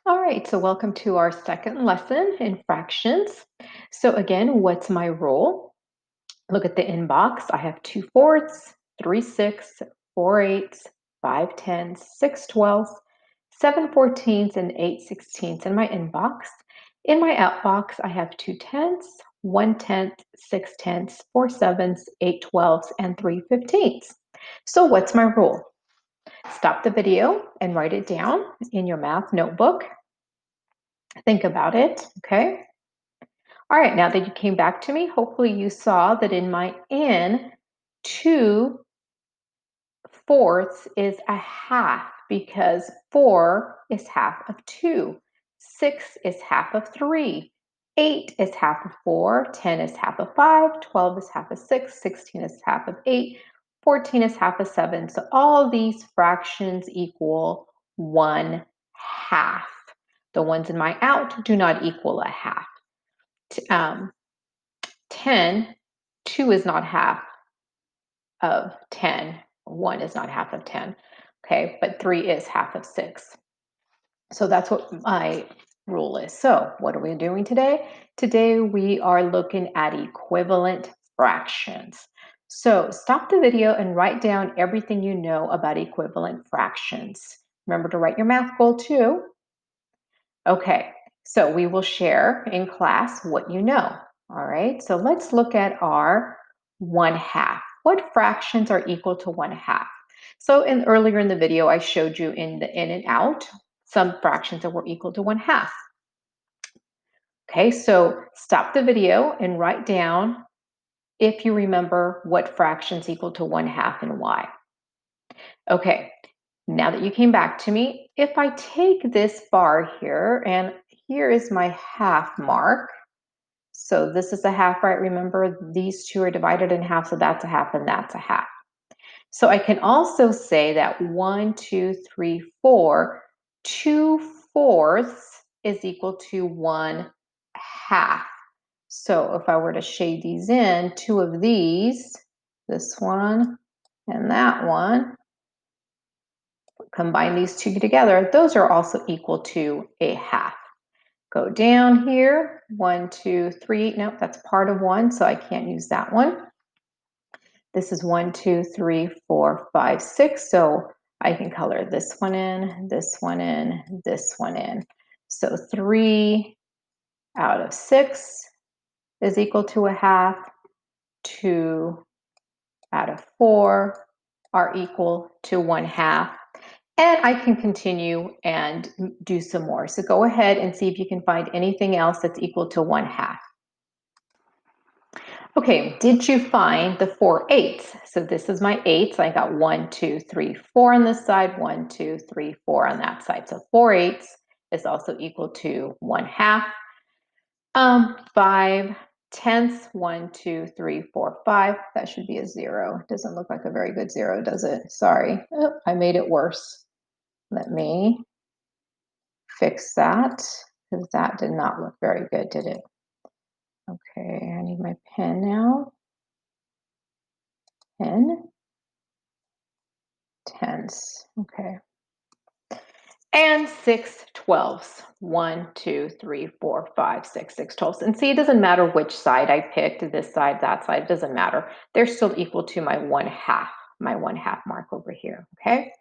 All right, so welcome to our second lesson in fractions. So again, what's my rule? Look at the inbox. I have 2 4s, 3 6, 4 8s, 5 10s, 6 12s, 7 14s, and 8 16s in my inbox. In my outbox, I have 2 10s, 1 10th, 6 10s, 4 7s, 8 12s, and 3 15s. So what's my rule? Stop the video and write it down in your math notebook. Think about it, okay? All right, now that you came back to me, hopefully you saw that in my n, 2 4 is a half because 4 is half of 2, 6 is half of 3, 8 is half of 4, 10 is half of 5, 12 is half of 6, 16 is half of 8, 14 is half of 7. So all these fractions equal 1/2. The ones in my out do not equal a half. 10, 2 is not half of 10. 1 is not half of 10. Okay, but 3 is half of 6. So that's what my rule is. So what are we doing today? Today we are looking at equivalent fractions. So stop the video and write down everything you know about equivalent fractions. Remember to write your math goal too. Okay, so we will share in class what you know. All right, so let's look at our 1/2. What fractions are equal to 1/2? So earlier in the video, I showed you in the in and out some fractions that were equal to 1/2. Okay, so stop the video and write down if you remember what fractions equal to 1/2 and why. Okay, now that you came back to me, if I take this bar here and here is my half mark. So this is a half, right? Remember, these two are divided in half, so that's a half and that's a half. So I can also say that 1, 2, 3, 4, 2/4 is equal to 1/2. So if I were to shade these in, two of these, this one and that one, combine these two together, those are also equal to a half. Go down here, 1, 2, 3. Nope, that's part of 1, so I can't use that one. This is 1, 2, 3, 4, 5, 6. So I can color this one in, this one in, this one in. So 3 out of 6 is equal to a half. 2 out of 4 are equal to 1/2. And I can continue and do some more. So go ahead and see if you can find anything else that's equal to 1/2. Okay, did you find the 4/8? So this is my 8. So I got 1, 2, 3, 4 on this side, 1, 2, 3, 4 on that side. So 4/8 is also equal to 1/2. 5/10, 1, 2, 3, 4, 5. That should be a 0. Doesn't look like a very good 0, does it? Sorry. Oh, I made it worse. Let me fix that because that did not look very good, did it? Okay, I need my pen now. Pen. Tens. Okay. And 6/12. 1, 2, 3, 4, 5, 6, 6/12. And see, it doesn't matter which side I picked, this side, that side, it doesn't matter. They're still equal to my 1/2, my 1/2 mark over here. Okay.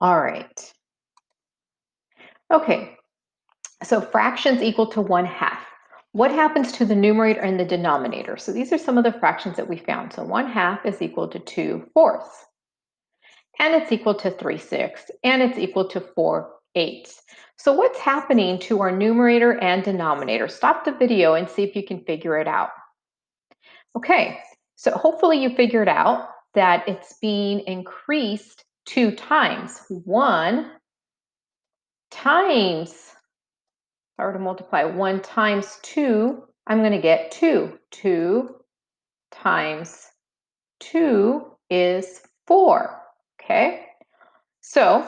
All right. Okay. So fractions equal to 1/2. What happens to the numerator and the denominator? So these are some of the fractions that we found. So 1/2 is equal to 2/4. And it's equal to 3/6, and it's equal to 4/8. So what's happening to our numerator and denominator? Stop the video and see if you can figure it out. Okay, so hopefully you figured out that it's being increased 2 times. 1 times, if I were to multiply 1 times 2, I'm going to get 2. 2 times 2 is 4. Okay, so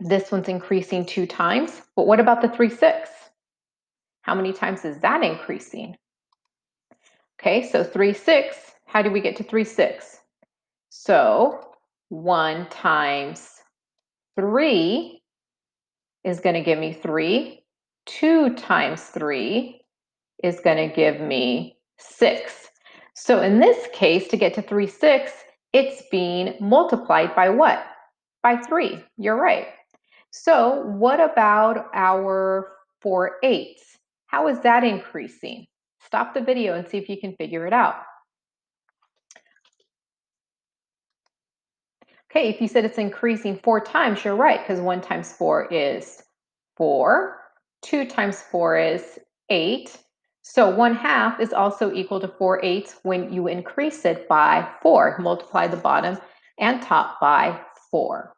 this one's increasing 2 times, but what about the 3/6? How many times is that increasing? Okay, so 3/6, how do we get to 3/6? So 1 times 3 is going to give me 3. 2 times 3 is going to give me 6. So in this case, to get to 3 6, it's being multiplied by what? By 3. You're right. So what about our 4 eighths? How is that increasing? Stop the video and see if you can figure it out. Okay, if you said it's increasing 4 times, you're right, because 1 times 4 is 4. 2 times 4 is 8. So 1/2 is also equal to 4 eighths when you increase it by 4. Multiply the bottom and top by 4.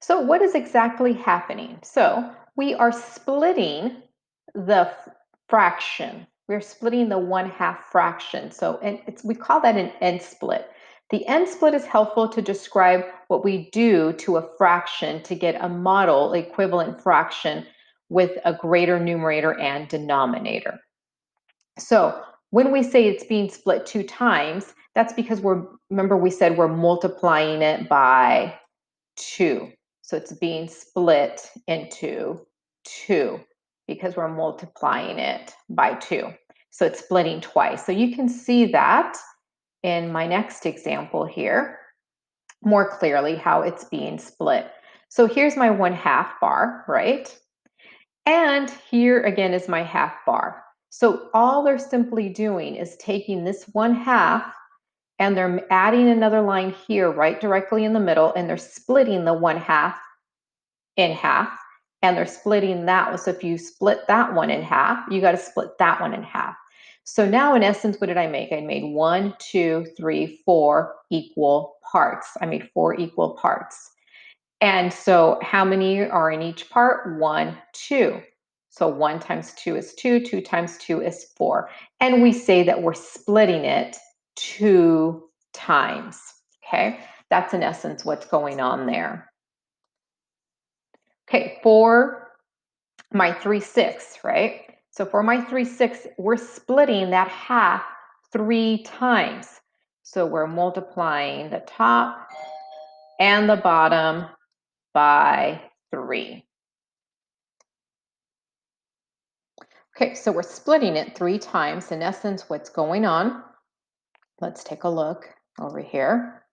So what is exactly happening? So we are splitting the fraction. We're splitting the 1/2 fraction. So we call that an end split. The end split is helpful to describe what we do to a fraction to get a model equivalent fraction with a greater numerator and denominator. So when we say it's being split 2 times, that's because remember we said we're multiplying it by 2. So it's being split into 2 because we're multiplying it by 2. So it's splitting twice. So you can see that in my next example here more clearly how it's being split. So here's my 1/2 bar, right? And here again is my half bar. So all they're simply doing is taking this 1/2 and they're adding another line here right directly in the middle, and they're splitting the 1/2 in half, and they're splitting that one. So if you split that one in half, you got to split that one in half. So now in essence, what did I make? I made 1, 2, 3, 4 equal parts. I made 4 equal parts. And so how many are in each part? 1, 2. So 1 times 2 is 2, 2 times 2 is 4. And we say that we're splitting it 2 times. Okay, that's in essence what's going on there. Okay, for my 3 6, right? So for my 3 6, we're splitting that half 3 times. So we're multiplying the top and the bottom by 3. Okay, so we're splitting it 3 times. In essence, what's going on? Let's take a look over here.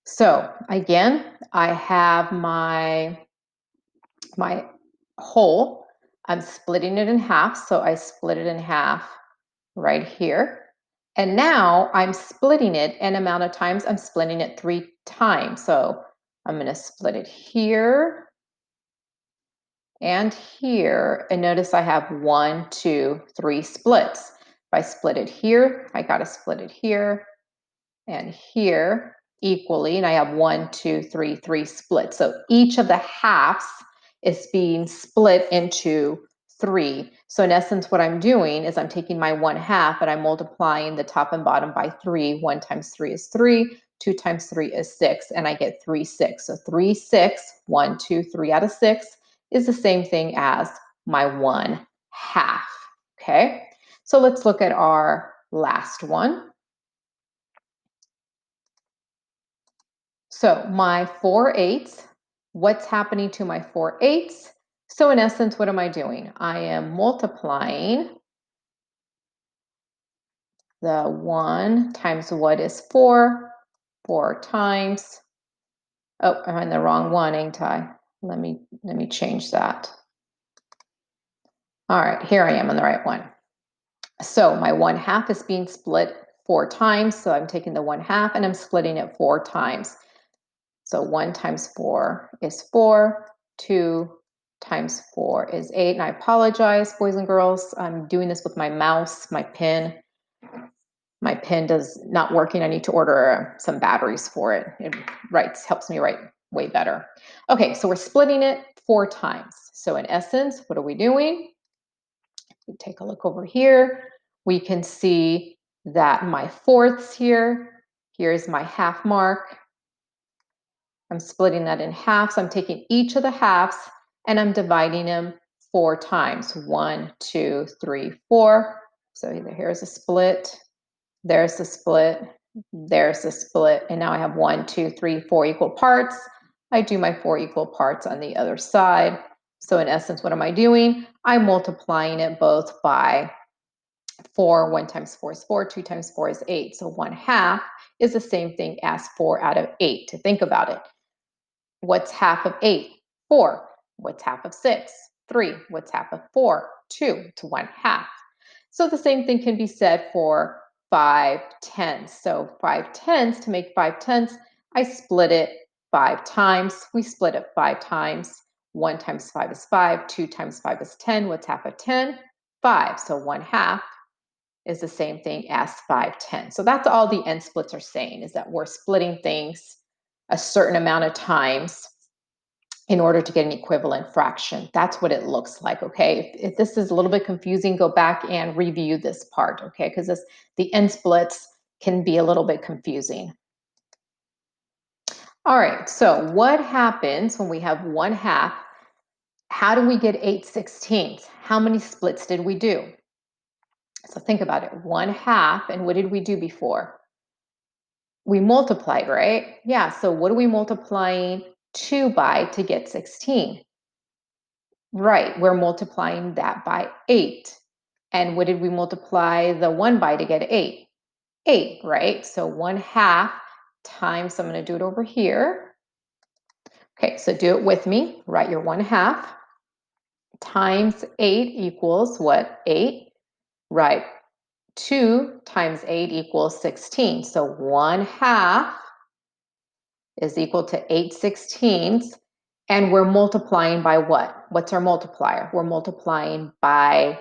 So again, I have my whole. I'm splitting it in half, so I split it in half right here. And now I'm splitting it an amount of times. I'm splitting it 3 times. So I'm going to split it here and here. And notice I have 1, 2, 3 splits. If I split it here, I got to split it here and here equally. And I have 1, 2, 3, 3 splits. So each of the halves is being split into 3. So in essence, what I'm doing is I'm taking my 1/2 and I'm multiplying the top and bottom by 3. 1 times 3 is 3. 2 times 3 is 6. And I get 3 6. So 3 6, 1, 2, 3 out of 6 is the same thing as my 1/2. Okay, so let's look at our last one. So my 4 eighths, what's happening to my 4 eighths? So in essence, what am I doing? I am multiplying the 1 times what is 4, 4 times, oh, I'm in the wrong one, ain't I? Let me change that. All right, here I am on the right one. So my 1/2 is being split 4 times. So I'm taking the 1/2 and I'm splitting it 4 times. So 1 times 4 is 4, 2 times 4 is 8. And I apologize, boys and girls. I'm doing this with my mouse, my pen. My pen does not working. I need to order some batteries for it. It helps me write way better. Okay, so we're splitting it 4 times. So in essence, what are we doing? We take a look over here. We can see that my fourths here, here's my half mark. I'm splitting that in half. So I'm taking each of the halves and I'm dividing them 4 times. 1, 2, 3, 4. So here's a split, there's the split, there's the split. And now I have 1, 2, 3, 4 equal parts. I do my 4 equal parts on the other side. So in essence, what am I doing? I'm multiplying it both by 4. 1 times 4 is 4. 2 times 4 is 8. So 1/2 is the same thing as 4 out of 8. To think about it. What's half of 8? 4. What's half of 6? 3. What's half of 4? 2. It's 1/2. So the same thing can be said for 5/10. So 5/10, to make 5/10, I split it 5 times. We split it 5 times. 1 times 5 is 5. 2 times 5 is 10. What's half of 10? 5. So 1/2 is the same thing as 5/10. So that's all the end splits are saying, is that we're splitting things a certain amount of times in order to get an equivalent fraction. That's what it looks like, okay? If this is a little bit confusing, go back and review this part, okay? Because the end splits can be a little bit confusing. All right, so what happens when we have 1/2? How do we get 8/16? How many splits did we do? So think about it, 1/2, and what did we do before? We multiplied, right? Yeah, so what are we multiplying 2 by to get 16? Right, we're multiplying that by 8. And what did we multiply the 1 by to get 8? 8, right? So 1/2 times, I'm going to do it over here. Okay, so do it with me. Write your 1/2 times 8 equals what? 8. Right. 2 times 8 equals 16. So 1/2 is equal to 8/16. And we're multiplying by what? What's our multiplier? We're multiplying by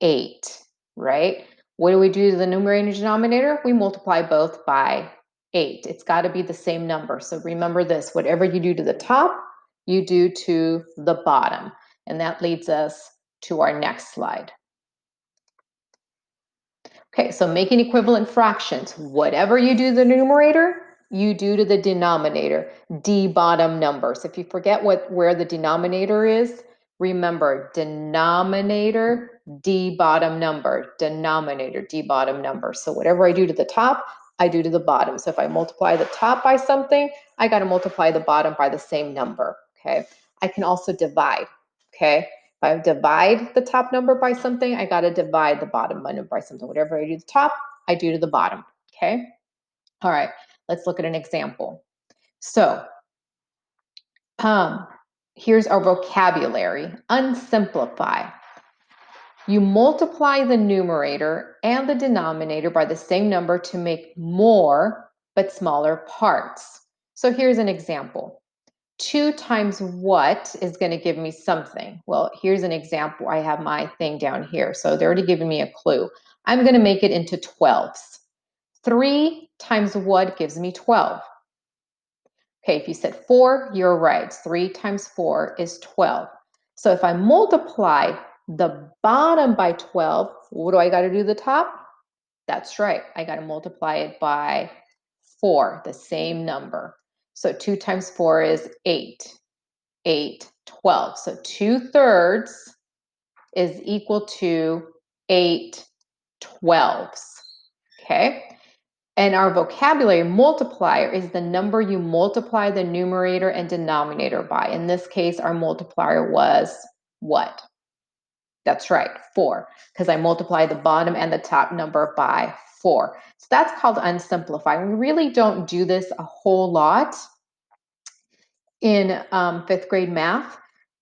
8, right? What do we do to the numerator and denominator? We multiply both by 8. It's got to be the same number. So remember this, whatever you do to the top, you do to the bottom. And that leads us to our next slide. Okay, so making equivalent fractions. Whatever you do to the numerator, you do to the denominator, d bottom numbers. If you forget where the denominator is, remember denominator, d bottom number, denominator, d bottom number. So whatever I do to the top, I do to the bottom. So if I multiply the top by something, I got to multiply the bottom by the same number, okay? I can also divide, okay? If I divide the top number by something, I got to divide the bottom number by something. Whatever I do to the top, I do to the bottom, okay? All right, let's look at an example. So here's our vocabulary. Unsimplify. You multiply the numerator and the denominator by the same number to make more but smaller parts. So here's an example. 2 times what is going to give me something? Well, here's an example. I have my thing down here. So they're already giving me a clue. I'm going to make it into 12s. 3 times what gives me 12? Okay, if you said 4, you're right. 3 times 4 is 12. So if I multiply the bottom by 12, what do I got to do to the top? That's right. I got to multiply it by 4, the same number. So 2 times 4 is 8. 8, 12. So 2/3 is equal to 8/12. Okay. And our vocabulary multiplier is the number you multiply the numerator and denominator by. In this case, our multiplier was what? That's right, 4, because I multiply the bottom and the top number by 4. So that's called unsimplify. We really don't do this a whole lot in 5th grade math,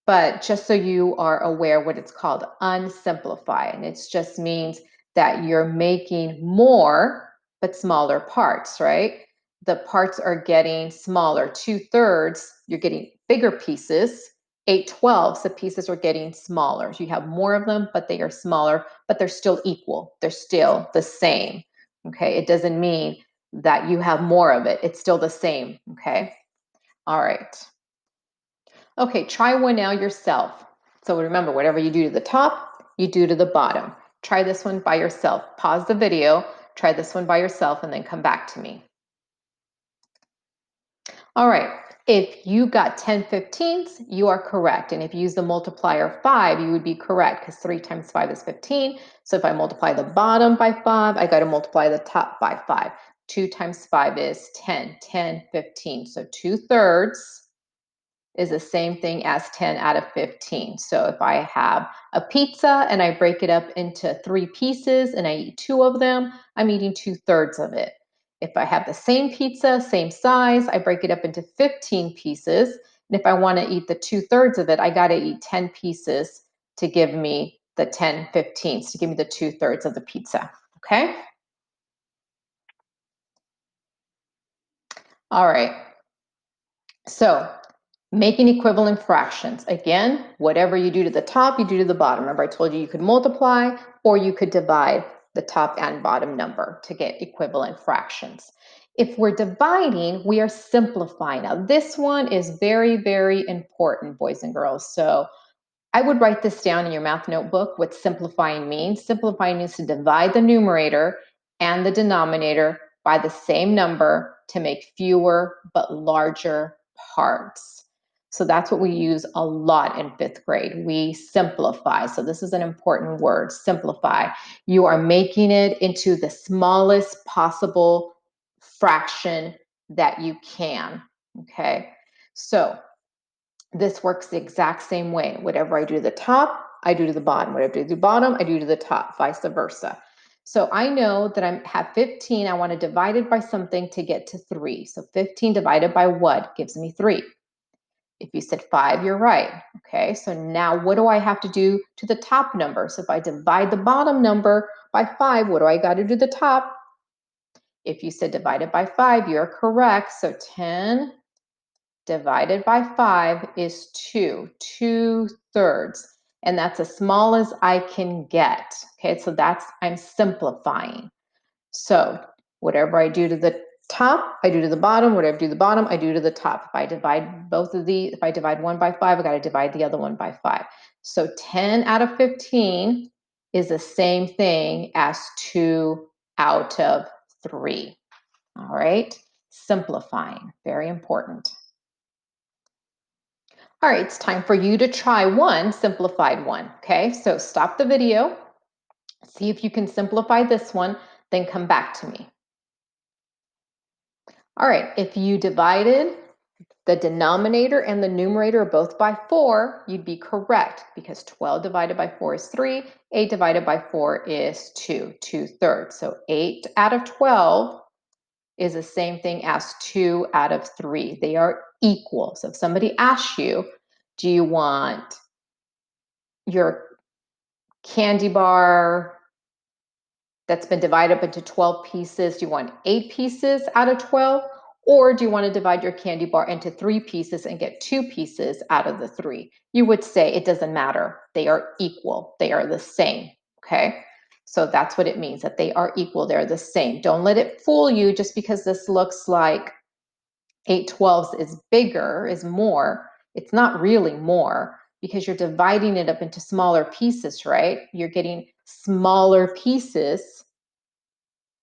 but just so you are aware what it's called, unsimplify. And it just means that you're making more but smaller parts, right? The parts are getting smaller. 2/3, you're getting bigger pieces. 8/12, the pieces are getting smaller. So you have more of them, but they are smaller, but they're still equal. They're still the same. Okay, it doesn't mean that you have more of it. It's still the same. Okay. All right. Okay, try one now yourself. So remember, whatever you do to the top, you do to the bottom. Try this one by yourself. Pause the video, try this one by yourself, and then come back to me. All right, if you got 10/15, you are correct. And if you use the multiplier 5, you would be correct because 3 times 5 is 15. So if I multiply the bottom by 5, I got to multiply the top by 5. 2 times 5 is 10, 10, 15. So 2/3 is the same thing as 10 out of 15. So if I have a pizza and I break it up into 3 pieces and I eat 2 of them, I'm eating 2/3 of it. If I have the same pizza, same size, I break it up into 15 pieces. And if I want to eat the 2/3 of it, I got to eat 10 pieces to give me the 10/15s, to give me the 2/3 of the pizza. Okay? All right. So making equivalent fractions. Again, whatever you do to the top, you do to the bottom. Remember, I told you you could multiply or you could divide the top and bottom number to get equivalent fractions. If we're dividing, we are simplifying. Now, this one is very, very important, boys and girls. So I would write this down in your math notebook, what simplifying means. Simplifying means to divide the numerator and the denominator by the same number to make fewer but larger parts. So that's what we use a lot in 5th grade. We simplify. So this is an important word, simplify. You are making it into the smallest possible fraction that you can. Okay. So this works the exact same way. Whatever I do to the top, I do to the bottom. Whatever I do to the bottom, I do to the top, vice versa. So I know that I have 15. I want to divide it by something to get to 3. So 15 divided by what gives me 3? If you said 5, you're right. Okay, so now what do I have to do to the top number? So if I divide the bottom number by 5, what do I got to do to the top? If you said divided by 5, you're correct. So 10 divided by 5 is 2, 2/3. And that's as small as I can get. Okay, so I'm simplifying. So whatever I do to the top, I do to the bottom. Whatever I do to the bottom, I do to the top. If I divide if I divide one by 5, I got to divide the other one by 5. So 10 out of 15 is the same thing as 2 out of 3. All right, simplifying, very important. All right, it's time for you to try one simplified one. Okay, so stop the video, see if you can simplify this one, then come back to me. All right, if you divided the denominator and the numerator both by 4, you'd be correct because 12 divided by 4 is 3, 8 divided by 4 is 2, 2/3. So 8 out of 12 is the same thing as 2 out of 3. They are equal. So if somebody asks you, do you want your candy bar that's been divided up into 12 pieces, do you want 8 pieces out of 12? Or do you want to divide your candy bar into 3 pieces and get 2 pieces out of the 3? You would say it doesn't matter. They are equal. They are the same. Okay. So that's what it means, that they are equal. They're the same. Don't let it fool you just because this looks like 8/12 is bigger, is more. It's not really more because you're dividing it up into smaller pieces, right? You're getting smaller pieces,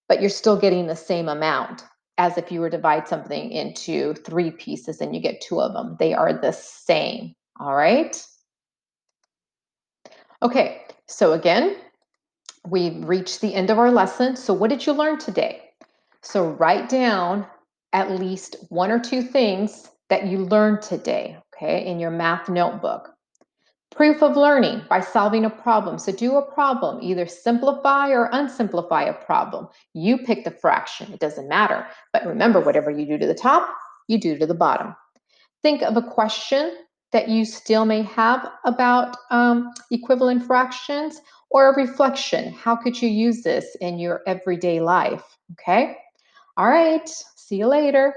but you're still getting the same amount as if you were to divide something into 3 pieces and you get 2 of them. They are the same, all right? Okay, so again, we've reached the end of our lesson. So what did you learn today? So write down at least 1 or 2 things that you learned today, okay, in your math notebook. Proof of learning by solving a problem. So do a problem, either simplify or unsimplify a problem. You pick the fraction, it doesn't matter. But remember, whatever you do to the top, you do to the bottom. Think of a question that you still may have about equivalent fractions or a reflection. How could you use this in your everyday life? Okay. All right. See you later.